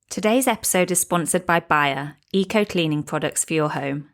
Today's episode is sponsored by Bayer, eco-cleaning products for your home.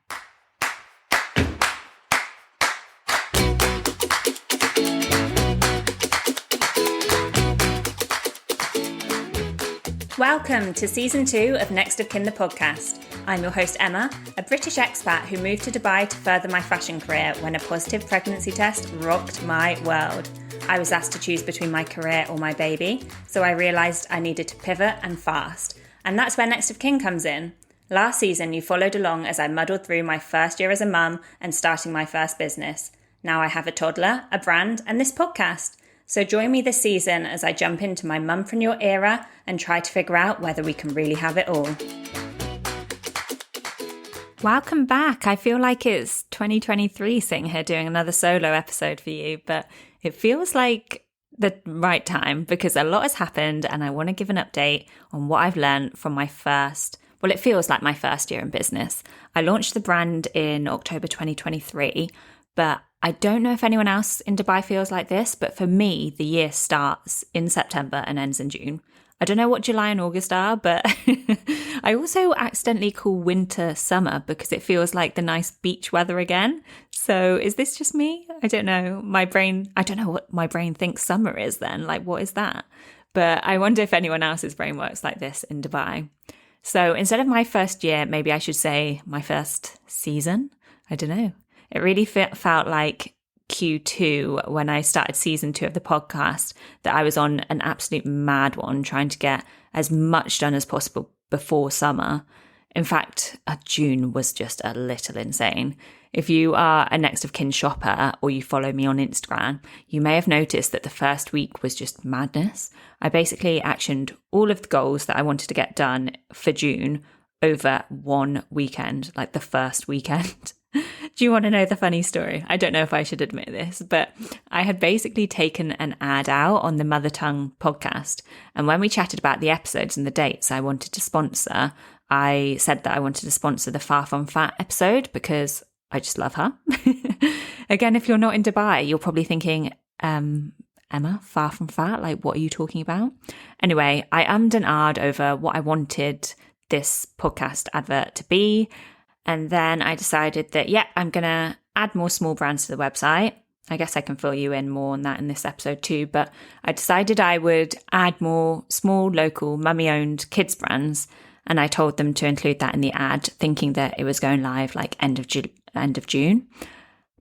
Welcome to Season 2 of Next of Kin the podcast. I'm your host Emma, a British expat who moved to Dubai to further my fashion career when a positive pregnancy test rocked my world. I was asked to choose between my career or my baby, so I realised I needed to pivot and fast. And that's where Next of Kin comes in. Last season, you followed along as I muddled through my first year as a mum and starting my first business. Now I have a toddler, a brand, and this podcast. So join me this season as I jump into my mumpreneur era and try to figure out whether we can really have it all. Welcome back. I feel like it's 2023 sitting here doing another solo episode for you, but it feels like the right time because a lot has happened and I want to give an update on what I've learned from my first, well, it feels like my first year in business. I launched the brand in October 2023, but I don't know if anyone else in Dubai feels like this, but for me, the year starts in September and ends in June. I don't know what July and August are, but I also accidentally call winter summer because it feels like the nice beach weather again. So is this just me? I don't know. I don't know what my brain thinks summer is then. Like, what is that? But I wonder if anyone else's brain works like this in Dubai. So instead of my first year, maybe I should say my first season. I don't know. It really felt like Q2 when I started season 2 of the podcast that I was on an absolute mad one trying to get as much done as possible before summer. In fact, June was just a little insane. If you are a Next of Kin shopper or you follow me on Instagram, you may have noticed that the first week was just madness. I basically actioned all of the goals that I wanted to get done for June over one weekend, like the first weekend. Do you want to know the funny story? I don't know if I should admit this, but I had basically taken an ad out on the Mother Tongue podcast. And when we chatted about the episodes and the dates I wanted to sponsor, I said that I wanted to sponsor the Far From Fat episode because I just love her. Again, if you're not in Dubai, you're probably thinking, Emma, Far From Fat? Like, what are you talking about? Anyway, I ummed and ahed over what I wanted this podcast advert to be. And then I decided that, I'm going to add more small brands to the website. I guess I can fill you in more on that in this episode too. But I decided I would add more small, local, mummy-owned kids brands. And I told them to include that in the ad, thinking that it was going live like end of June.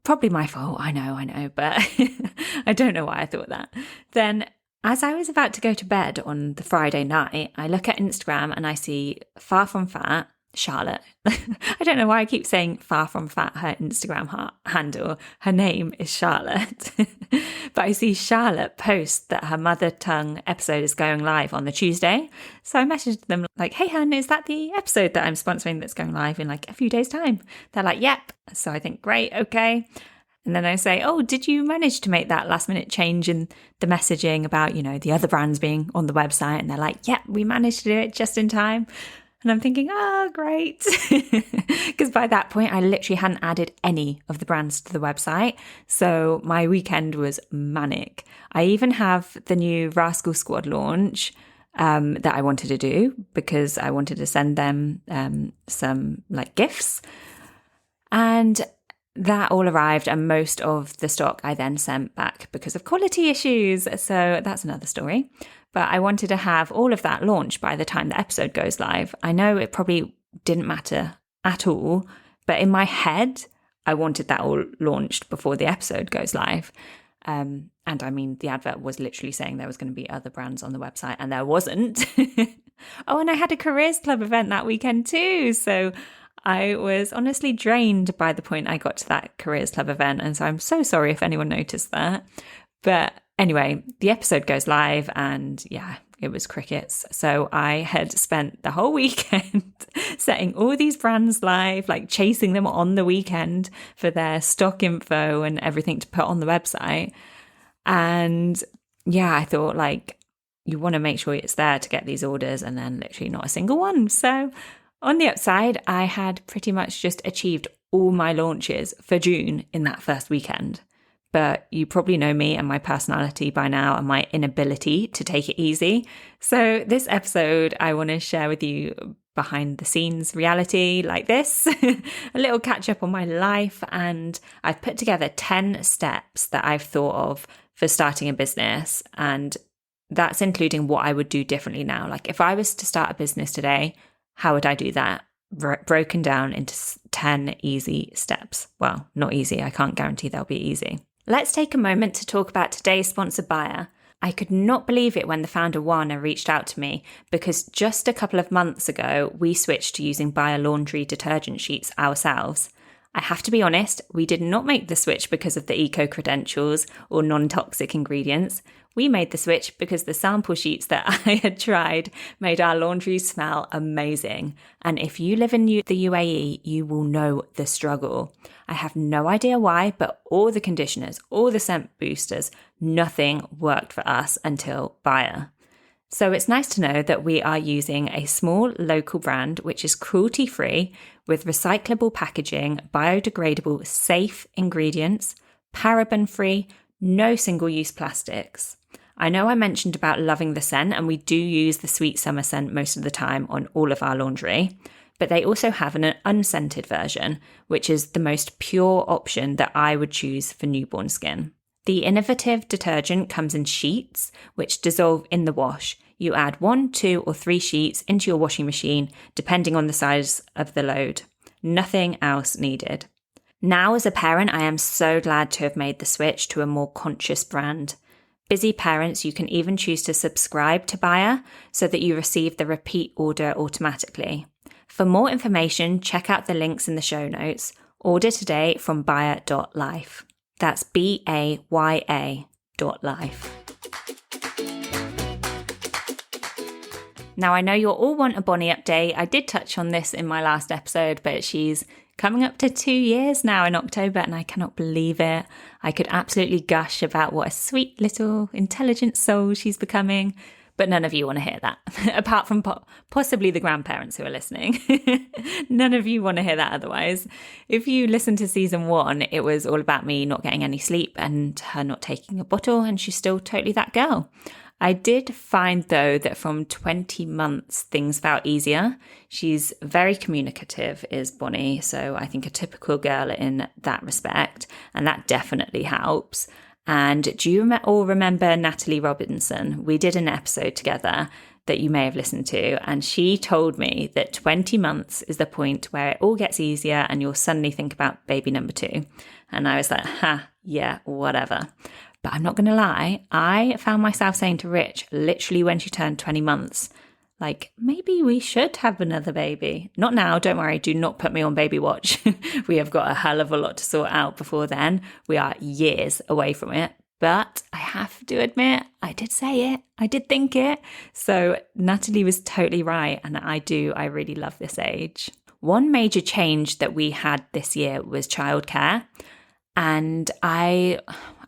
Probably my fault, I know, but I don't know why I thought that. Then as I was about to go to bed on the Friday night, I look at Instagram and I see Far From Fat, Charlotte. I don't know why I keep saying Far From Fat, her Instagram handle. Her name is Charlotte. But I see Charlotte post that her Mother Tongue episode is going live on the Tuesday. So I messaged them like, hey, hun, is that the episode that I'm sponsoring that's going live in like a few days' time? They're like, yep. So I think, great, okay. And then I say, oh, did you manage to make that last minute change in the messaging about, the other brands being on the website? And they're like, yep, we managed to do it just in time. And I'm thinking, great. Because by that point, I literally hadn't added any of the brands to the website. So my weekend was manic. I even have the new Rascal Squad launch that I wanted to do because I wanted to send them some like gifts. And that all arrived, and most of the stock I then sent back because of quality issues. So that's another story. But I wanted to have all of that launched by the time the episode goes live. I know it probably didn't matter at all, but in my head, I wanted that all launched before the episode goes live. And I mean, the advert was literally saying there was going to be other brands on the website, and there wasn't. Oh, and I had a Careers Club event that weekend too. So I was honestly drained by the point I got to that Careers Club event. And so I'm so sorry if anyone noticed that. But anyway, the episode goes live and it was crickets. So I had spent the whole weekend setting all these brands live, like chasing them on the weekend for their stock info and everything to put on the website. And I thought like, you want to make sure it's there to get these orders, and then literally not a single one. So on the upside, I had pretty much just achieved all my launches for June in that first weekend. but you probably know me and my personality by now and my inability to take it easy. So this episode, I want to share with you behind the scenes reality like this, a little catch up on my life. And I've put together 10 steps that I've thought of for starting a business. And that's including what I would do differently now. Like if I was to start a business today, how would I do that? Broken down into 10 easy steps. Well, not easy. I can't guarantee they'll be easy. Let's take a moment to talk about today's sponsor, Buyer. I could not believe it when the founder, Wana, reached out to me because just a couple of months ago, we switched to using Buyer laundry detergent sheets ourselves. I have to be honest, we did not make the switch because of the eco-credentials or non-toxic ingredients. We made the switch because the sample sheets that I had tried made our laundry smell amazing. And if you live in the UAE, you will know the struggle. I have no idea why, but all the conditioners, all the scent boosters, nothing worked for us until Buyer. So it's nice to know that we are using a small local brand which is cruelty-free with recyclable packaging, biodegradable, safe ingredients, paraben-free, no single-use plastics. I know I mentioned about loving the scent, and we do use the sweet summer scent most of the time on all of our laundry, but they also have an unscented version, which is the most pure option that I would choose for newborn skin. The innovative detergent comes in sheets, which dissolve in the wash. You add 1, 2, or 3 sheets into your washing machine, depending on the size of the load. Nothing else needed. Now, as a parent, I am so glad to have made the switch to a more conscious brand. Busy parents, you can even choose to subscribe to Buyer so that you receive the repeat order automatically. For more information, check out the links in the show notes. Order today from buyer.life. That's BAYA.life. Now, I know you'll all want a Bonnie update. I did touch on this in my last episode, but she's coming up to 2 years now in October, and I cannot believe it. I could absolutely gush about what a sweet little intelligent soul she's becoming, but none of you want to hear that, apart from possibly the grandparents who are listening. None of you want to hear that otherwise. If you listen to season 1, it was all about me not getting any sleep and her not taking a bottle, and she's still totally that girl. I did find, though, that from 20 months, things felt easier. She's very communicative, is Bonnie, so I think a typical girl in that respect, and that definitely helps. And do you all remember Natalie Robinson? We did an episode together that you may have listened to, and she told me that 20 months is the point where it all gets easier and you'll suddenly think about baby number 2. And I was like, yeah, whatever. But I'm not going to lie, I found myself saying to Rich, literally when she turned 20 months, like, maybe we should have another baby. Not now, don't worry, do not put me on baby watch. We have got a hell of a lot to sort out before then. We are years away from it. But I have to admit, I did say it, I did think it. So Natalie was totally right, and I really love this age. One major change that we had this year was childcare. And I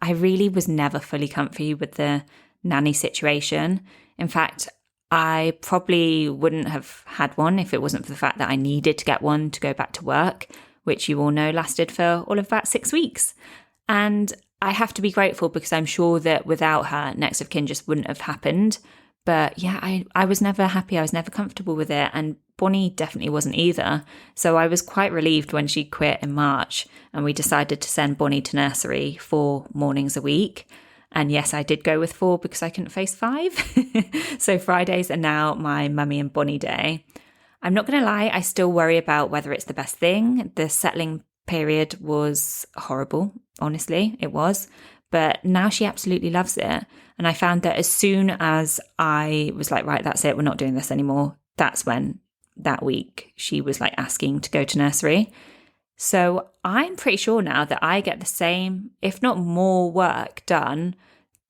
really was never fully comfy with the nanny situation. In fact, I probably wouldn't have had one if it wasn't for the fact that I needed to get one to go back to work, which you all know lasted for all of about 6 weeks. And I have to be grateful because I'm sure that without her, next of kin just wouldn't have happened. But yeah, I was never happy. I was never comfortable with it. And Bonnie definitely wasn't either. So I was quite relieved when she quit in March and we decided to send Bonnie to nursery 4 mornings a week. And yes, I did go with 4 because I couldn't face 5. So Fridays are now my mummy and Bonnie day. I'm not going to lie, I still worry about whether it's the best thing. The settling period was horrible, honestly, it was. But now she absolutely loves it. And I found that as soon as I was like, right, that's it, we're not doing this anymore, that's when that week she was like asking to go to nursery. So I'm pretty sure now that I get the same, if not more work done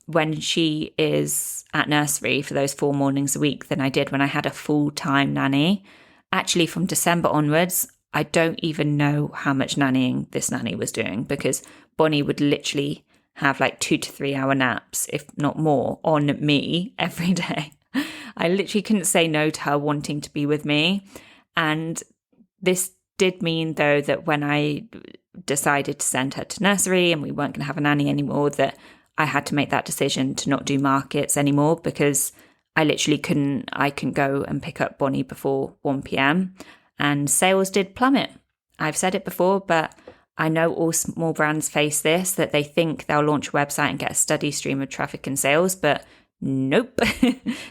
when she is at nursery for those 4 mornings a week than I did when I had a full-time nanny. Actually, from December onwards, I don't even know how much nannying this nanny was doing because Bonnie would literally have like 2 to 3 hour naps, if not more, on me every day. I literally couldn't say no to her wanting to be with me. And this did mean, though, that when I decided to send her to nursery and we weren't going to have a nanny anymore, that I had to make that decision to not do markets anymore, because I literally couldn't go and pick up Bonnie before 1 p.m. and sales did plummet. I've said it before, but I know all small brands face this, that they think they'll launch a website and get a steady stream of traffic and sales, but nope.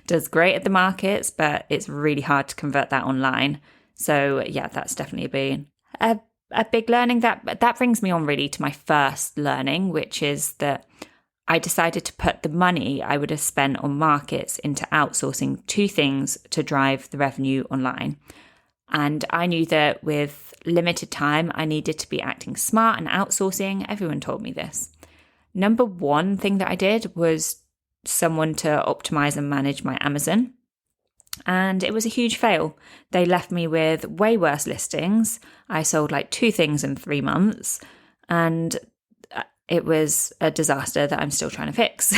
Does great at the markets, but it's really hard to convert that online. So yeah, that's definitely been a big learning. That brings me on really to my first learning, which is that I decided to put the money I would have spent on markets into outsourcing 2 things to drive the revenue online. And I knew that with limited time, I needed to be acting smart and outsourcing. Everyone told me this. Number 1 thing that I did was someone to optimize and manage my Amazon. And it was a huge fail. They left me with way worse listings. I sold like 2 things in 3 months. And it was a disaster that I'm still trying to fix.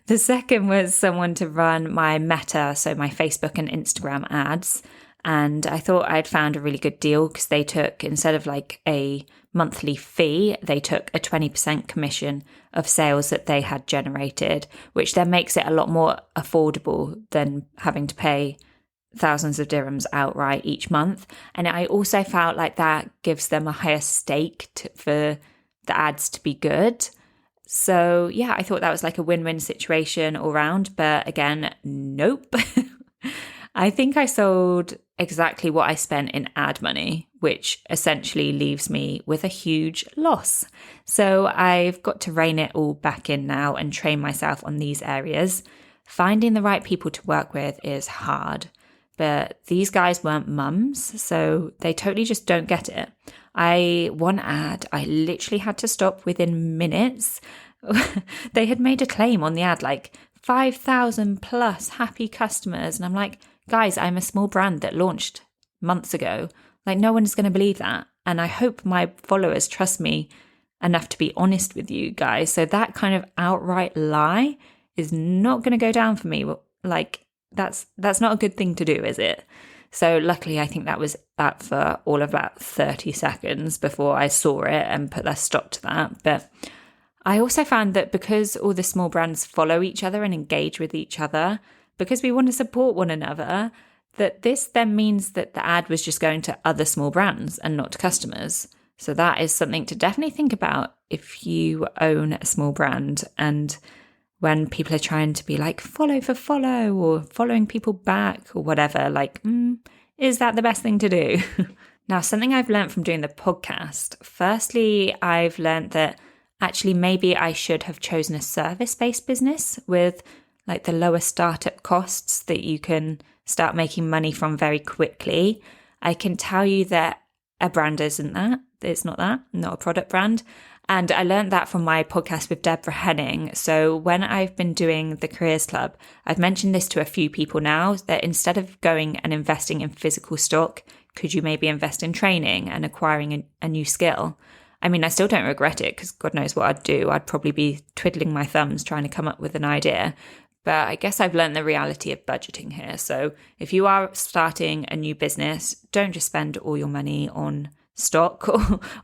The second was someone to run my Meta, so my Facebook and Instagram ads. And I thought I'd found a really good deal, because they took, instead of like a monthly fee, they took a 20% commission of sales that they had generated, which then makes it a lot more affordable than having to pay thousands of dirhams outright each month. And I also felt like that gives them a higher stake for the ads to be good. So yeah, I thought that was like a win-win situation all round. But again, nope. I think I sold exactly what I spent in ad money, which essentially leaves me with a huge loss. So I've got to rein it all back in now and train myself on these areas. Finding the right people to work with is hard, but these guys weren't mums, so they totally just don't get it. One ad, I literally had to stop within minutes. They had made a claim on the ad, like 5,000 plus happy customers. And I'm like, guys, I'm a small brand that launched months ago. Like, no one's going to believe that. And I hope my followers trust me enough to be honest with you guys. So that kind of outright lie is not going to go down for me. Like, that's not a good thing to do, is it? So luckily, I think that was that for all of about 30 seconds before I saw it and put a stop to that. But I also found that because all the small brands follow each other and engage with each other, because we want to support one another, that this then means that the ad was just going to other small brands and not to customers. So that is something to definitely think about if you own a small brand, and when people are trying to be like follow for follow or following people back or whatever, like, is that the best thing to do? Now, something I've learned from doing the podcast, firstly, I've learned that actually maybe I should have chosen a service-based business with like the lower startup costs that you can start making money from very quickly. I can tell you that a brand isn't that. It's not that, not a product brand. And I learned that from my podcast with Deborah Henning. So when I've been doing the Careers Club, I've mentioned this to a few people now, that instead of going and investing in physical stock, could you maybe invest in training and acquiring a new skill? I mean, I still don't regret it, because God knows what I'd do. I'd probably be twiddling my thumbs trying to come up with an idea. But I guess I've learned the reality of budgeting here. So if you are starting a new business, don't just spend all your money on stock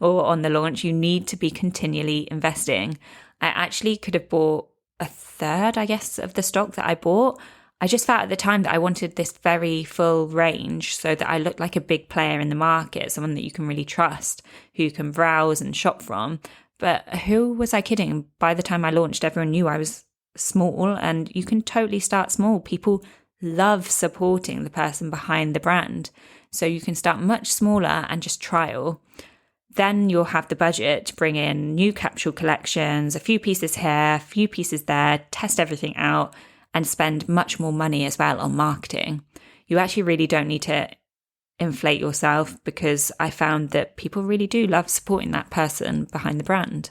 or on the launch. You need to be continually investing. I actually could have bought a third, I guess, of the stock that I bought. I just felt at the time that I wanted this very full range so that I looked like a big player in the market, someone that you can really trust, who you can browse and shop from. But who was I kidding? By the time I launched, everyone knew I was small, and you can totally start small. People love supporting the person behind the brand. So you can start much smaller and just trial. Then you'll have the budget to bring in new capsule collections, a few pieces here, a few pieces there, test everything out, and spend much more money as well on marketing. You actually really don't need to inflate yourself, because I found that people really do love supporting that person behind the brand.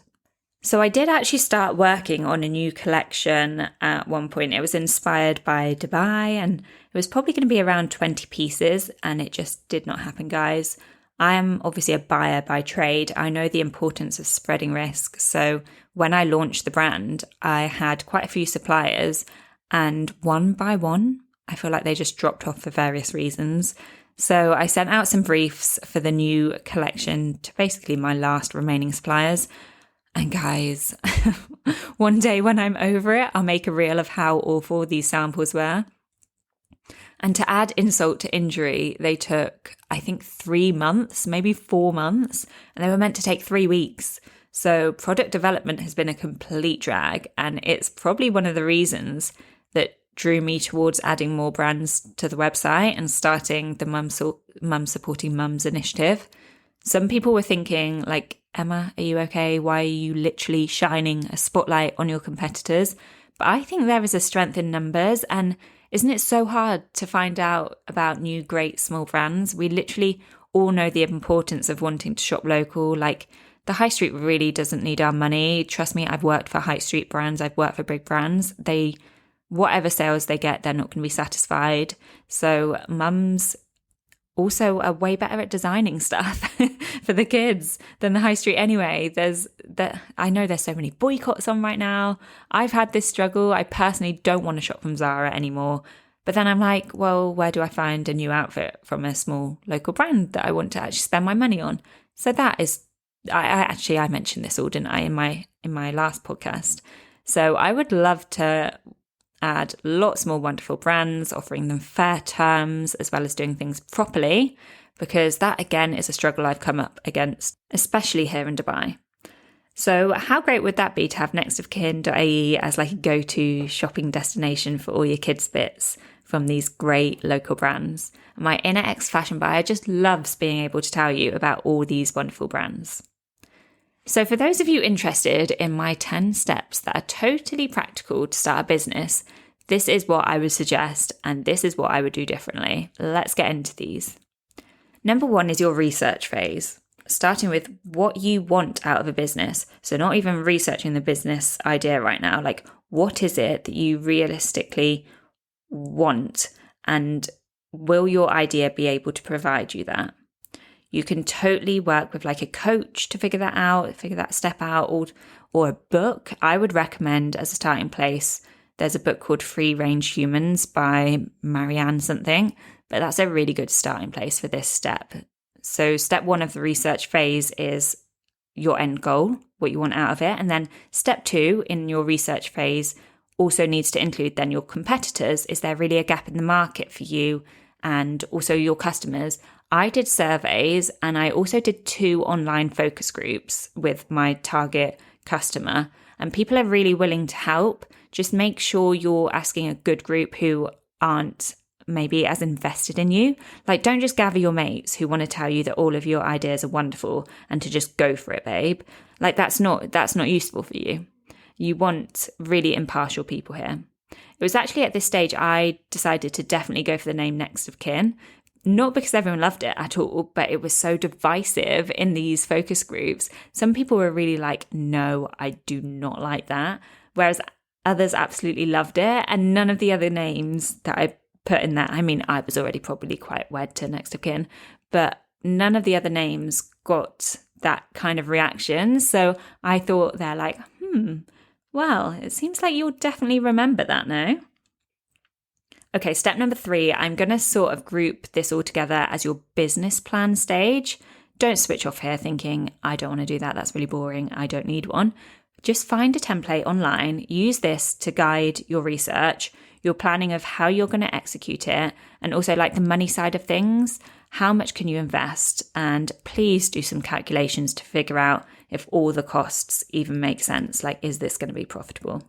So I did actually start working on a new collection at one point. It was inspired by Dubai, and it was probably going to be around 20 pieces, and it just did not happen, guys. I am obviously a buyer by trade. I know the importance of spreading risk. So when I launched the brand, I had quite a few suppliers, and one by one, I feel like they just dropped off for various reasons. So I sent out some briefs for the new collection to basically my last remaining suppliers. And guys, one day when I'm over it, I'll make a reel of how awful these samples were. And to add insult to injury, they took, I think, 3 months, maybe 4 months, and they were meant to take 3 weeks. So product development has been a complete drag, and it's probably one of the reasons that drew me towards adding more brands to the website and starting the Mum Supporting Mums initiative. Some people were thinking, like, Emma, are you okay? Why are you literally shining a spotlight on your competitors? But I think there is a strength in numbers, and isn't it so hard to find out about new great small brands? We literally all know the importance of wanting to shop local. Like, the high street really doesn't need our money. Trust me, I've worked for high street brands. I've worked for big brands. Whatever sales they get, they're not going to be satisfied. So mums also are way better at designing stuff for the kids than the high street anyway. I know there's so many boycotts on right now. I've had this struggle. I personally don't want to shop from Zara anymore. But then I'm like, well, where do I find a new outfit from a small local brand that I want to actually spend my money on? So that is, I mentioned this all, didn't I, in my last podcast. So I would love to add lots more wonderful brands, offering them fair terms, as well as doing things properly, because that, again, is a struggle I've come up against, especially here in Dubai. So how great would that be to have nextofkin.ae as like a go-to shopping destination for all your kids' bits from these great local brands? My inner ex-fashion buyer just loves being able to tell you about all these wonderful brands. So for those of you interested in my 10 steps that are totally practical to start a business, this is what I would suggest, and this is what I would do differently. Let's get into these. Number 1 is your research phase, starting with what you want out of a business. So not even researching the business idea right now, like what is it that you realistically want, and will your idea be able to provide you that? You can totally work with like a coach to figure that step out, or a book. I would recommend as a starting place, there's a book called Free Range Humans by Marianne something, but that's a really good starting place for this step. So step 1 of the research phase is your end goal, what you want out of it. And then step 2 in your research phase also needs to include then your competitors. Is there really a gap in the market for you and also your customers? I did surveys, and I also did 2 online focus groups with my target customer, and people are really willing to help. Just make sure you're asking a good group who aren't maybe as invested in you. Like, don't just gather your mates who want to tell you that all of your ideas are wonderful and to just go for it, babe. Like, that's not useful for you. You want really impartial people here. It was actually at this stage I decided to definitely go for the name Next of Kin. Not because everyone loved it at all, but it was so divisive in these focus groups. Some people were really like, no, I do not like that. Whereas others absolutely loved it. And none of the other names that I put in that, I mean, I was already probably quite wed to Next of Kin, but none of the other names got that kind of reaction. So I thought they're like, well, it seems like you'll definitely remember that now. Okay, step number 3, I'm going to sort of group this all together as your business plan stage. Don't switch off here thinking, I don't want to do that. That's really boring. I don't need one. Just find a template online. Use this to guide your research, your planning of how you're going to execute it, and also like the money side of things. How much can you invest? And please do some calculations to figure out if all the costs even make sense. Like, is this going to be profitable?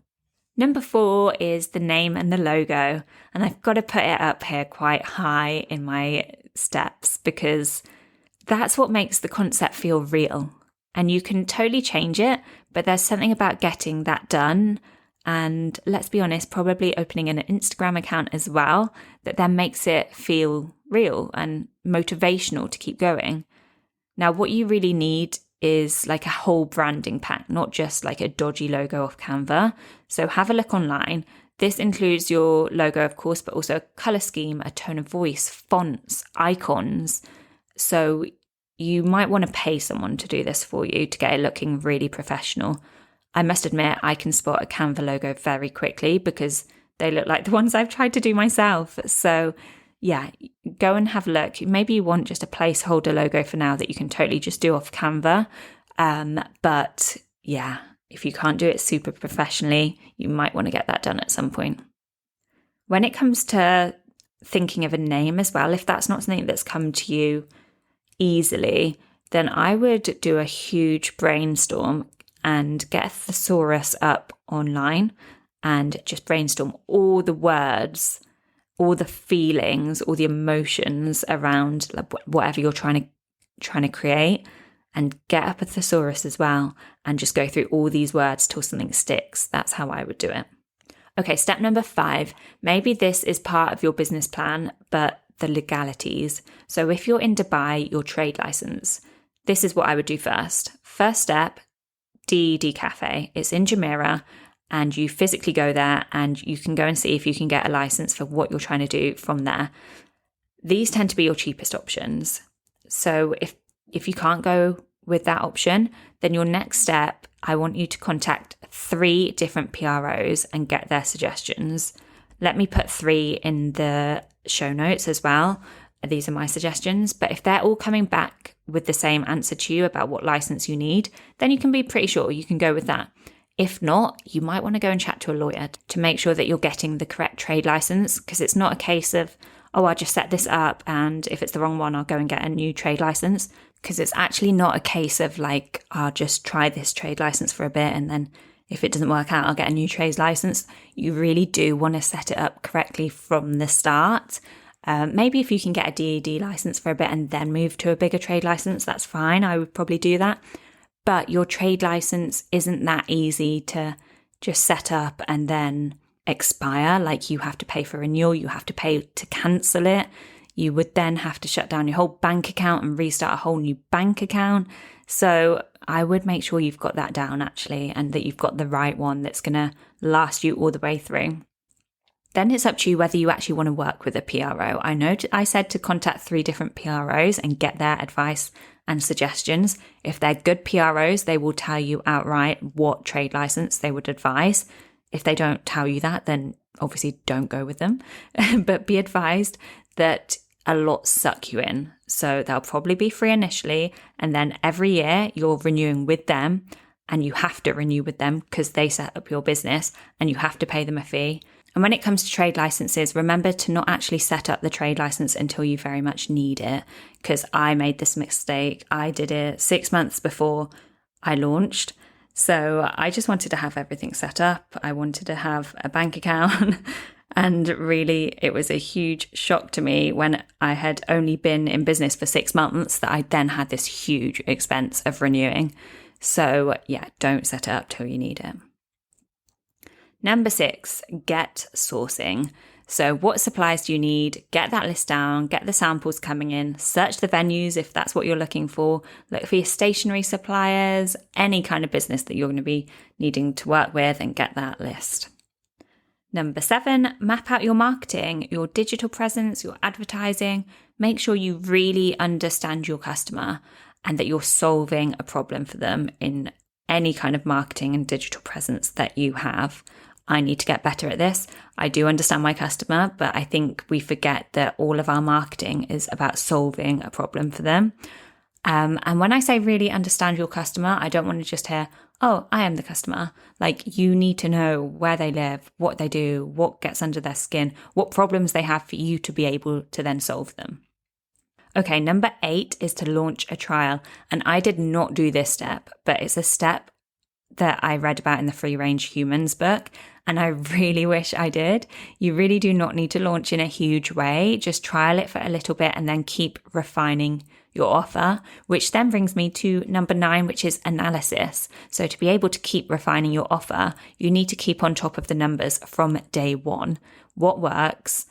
Number 4 is the name and the logo. And I've got to put it up here quite high in my steps because that's what makes the concept feel real. And you can totally change it, but there's something about getting that done. And let's be honest, probably opening an Instagram account as well, that then makes it feel real and motivational to keep going. Now, what you really need is like a whole branding pack, not just like a dodgy logo off Canva. So have a look online. This includes your logo, of course, but also a color scheme, a tone of voice, fonts, icons. So you might want to pay someone to do this for you to get it looking really professional. I must admit, I can spot a Canva logo very quickly because they look like the ones I've tried to do myself. So yeah, go and have a look. Maybe you want just a placeholder logo for now that you can totally just do off Canva. But yeah, if you can't do it super professionally, you might want to get that done at some point. When it comes to thinking of a name as well, if that's not something that's come to you easily, then I would do a huge brainstorm and get a thesaurus up online and just brainstorm all the words, all the feelings, all the emotions around whatever you're trying to create, and get up a thesaurus as well and just go through all these words till something sticks. That's how I would do it. Okay, step number 5. Maybe this is part of your business plan, but the legalities. So if you're in Dubai, your trade license, this is what I would do first. First step, DED Cafe. It's in Jumeirah, and you physically go there and you can go and see if you can get a license for what you're trying to do from there. These tend to be your cheapest options. So if you can't go with that option, then your next step, I want you to contact 3 different PROs and get their suggestions. Let me put 3 in the show notes as well. These are my suggestions. But if they're all coming back with the same answer to you about what license you need, then you can be pretty sure you can go with that. If not, you might want to go and chat to a lawyer to make sure that you're getting the correct trade license, because it's not a case of, oh, I'll just set this up and if it's the wrong one, I'll go and get a new trade license. Because it's actually not a case of like, I'll just try this trade license for a bit and then if it doesn't work out, I'll get a new trade license. You really do want to set it up correctly from the start. Maybe if you can get a DED license for a bit and then move to a bigger trade license, that's fine. I would probably do that. But your trade license isn't that easy to just set up and then expire. Like you have to pay for renewal, you have to pay to cancel it. You would then have to shut down your whole bank account and restart a whole new bank account. So I would make sure you've got that down actually, and that you've got the right one that's going to last you all the way through. Then it's up to you whether you actually want to work with a PRO. I know I said to contact 3 different PROs and get their advice and suggestions. If they're good PROs, they will tell you outright what trade license they would advise. If they don't tell you that, then obviously don't go with them. But be advised that a lot suck you in. So they'll probably be free initially, and then every year you're renewing with them, and you have to renew with them because they set up your business and you have to pay them a fee. And when it comes to trade licenses, remember to not actually set up the trade license until you very much need it, because I made this mistake. I did it 6 months before I launched. So I just wanted to have everything set up. I wanted to have a bank account. And really, it was a huge shock to me when I had only been in business for 6 months that I then had this huge expense of renewing. So yeah, don't set it up till you need it. Number 6, get sourcing. So what supplies do you need? Get that list down, get the samples coming in, search the venues if that's what you're looking for. Look for your stationery suppliers, any kind of business that you're going to be needing to work with, and get that list. Number 7, map out your marketing, your digital presence, your advertising. Make sure you really understand your customer and that you're solving a problem for them in any kind of marketing and digital presence that you have. I need to get better at this. I do understand my customer, but I think we forget that all of our marketing is about solving a problem for them. And when I say really understand your customer, I don't want to just hear, oh, I am the customer. Like, you need to know where they live, what they do, what gets under their skin, what problems they have for you to be able to then solve them. Okay, number 8 is to launch a trial. And I did not do this step, but it's a step that I read about in the Free Range Humans book, and I really wish I did. You really do not need to launch in a huge way. Just trial it for a little bit and then keep refining your offer, which then brings me to number 9, which is analysis. So to be able to keep refining your offer, you need to keep on top of the numbers from day one. What works?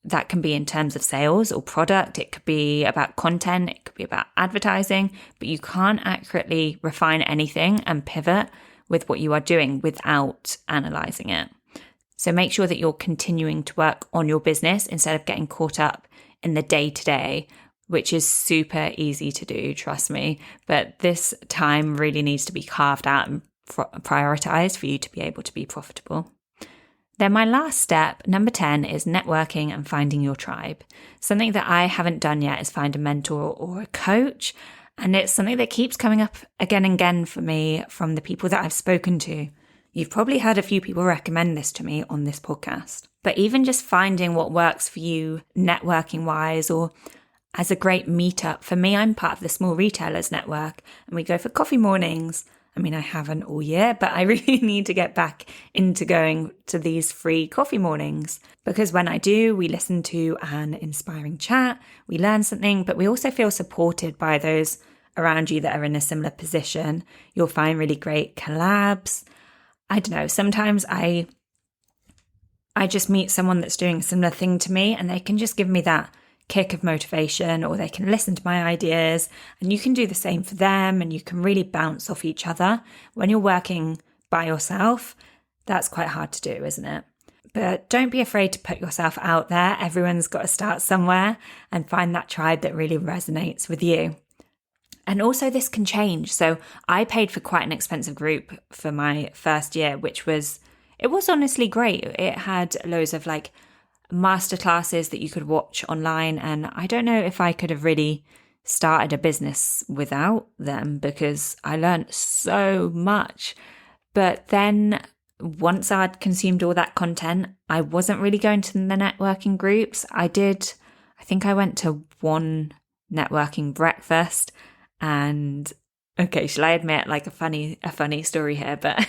That can be in terms of sales or product. It could be about content. It could be about advertising, but you can't accurately refine anything and pivot with what you are doing without analyzing it. So make sure that you're continuing to work on your business instead of getting caught up in the day-to-day, which is super easy to do, trust me. But this time really needs to be carved out and prioritized for you to be able to be profitable. Then my last step, number 10, is networking and finding your tribe. Something that I haven't done yet is find a mentor or a coach. And it's something that keeps coming up again and again for me from the people that I've spoken to. You've probably heard a few people recommend this to me on this podcast. But even just finding what works for you networking wise or as a great meetup. For me, I'm part of the Small Retailers Network and we go for coffee mornings. I mean, I haven't all year, but I really need to get back into going to these free coffee mornings because when I do, we listen to an inspiring chat, we learn something, but we also feel supported by those around you that are in a similar position. You'll find really great collabs. I don't know, sometimes I just meet someone that's doing a similar thing to me and they can just give me that kick of motivation, or they can listen to my ideas and you can do the same for them and you can really bounce off each other. When you're working by yourself, that's quite hard to do, isn't it? But don't be afraid to put yourself out there. Everyone's got to start somewhere and find that tribe that really resonates with you. And also this can change. So I paid for quite an expensive group for my first year, it was honestly great. It had loads of like masterclasses that you could watch online. And I don't know if I could have really started a business without them because I learned so much. But then once I'd consumed all that content, I wasn't really going to the networking groups. I think I went to one networking breakfast and okay, shall I admit like a funny story here, but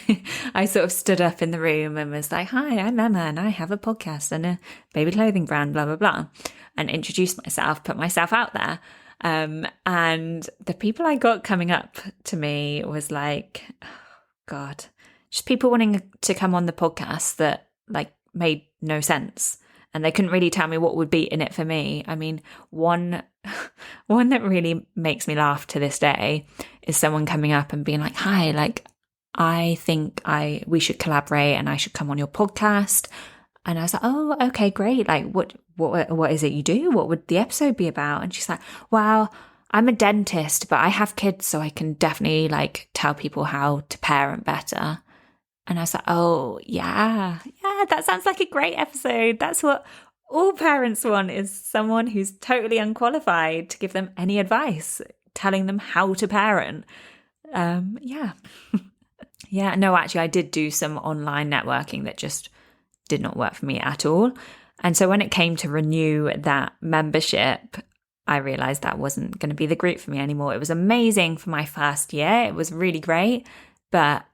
I sort of stood up in the room and was like, hi, I'm Emma and I have a podcast and a baby clothing brand, blah, blah, blah, and introduced myself, put myself out there. And the people I got coming up to me was like, oh, God, just people wanting to come on the podcast that like made no sense. And they couldn't really tell me what would be in it for me. I mean, one that really makes me laugh to this day is someone coming up and being like, hi, like, I think we should collaborate and I should come on your podcast. And I was like, oh, okay, great. Like, what is it you do? What would the episode be about? And she's like, well, I'm a dentist, but I have kids, so I can definitely like tell people how to parent better. And I was like, oh, yeah, that sounds like a great episode. That's what all parents want, is someone who's totally unqualified to give them any advice, telling them how to parent. Yeah. Yeah, no, actually, I did do some online networking that just did not work for me at all. And so when it came to renew that membership, I realized that wasn't going to be the group for me anymore. It was amazing for my first year. It was really great, but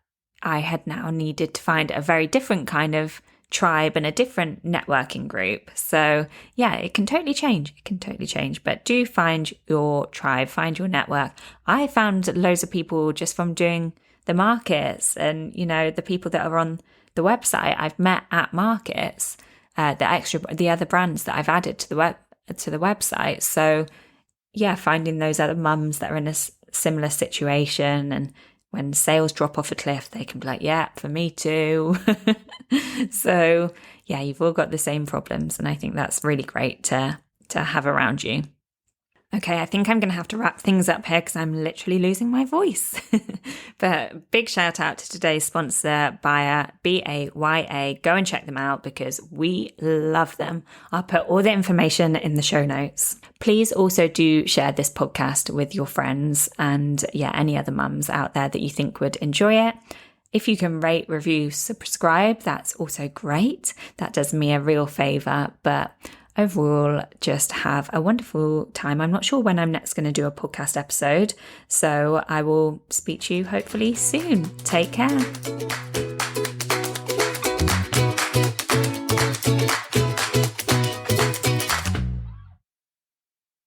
I had now needed to find a very different kind of tribe and a different networking group. So yeah, it can totally change. But do find your tribe, find your network. I found loads of people just from doing the markets and, you know, the people that are on the website I've met at markets, the other brands that I've added to the website. So yeah, finding those other mums that are in a similar situation, and when sales drop off a cliff, they can be like, yeah, for me too. So yeah, you've all got the same problems. And I think that's really great to have around you. Okay, I think I'm going to have to wrap things up here because I'm literally losing my voice. But big shout out to today's sponsor, Baya, BAYA. Go and check them out because we love them. I'll put all the information in the show notes. Please also do share this podcast with your friends and any other mums out there that you think would enjoy it. If you can rate, review, subscribe, that's also great. That does me a real favour. But overall, just have a wonderful time. I'm not sure when I'm next going to do a podcast episode, so I will speak to you hopefully soon. Take care.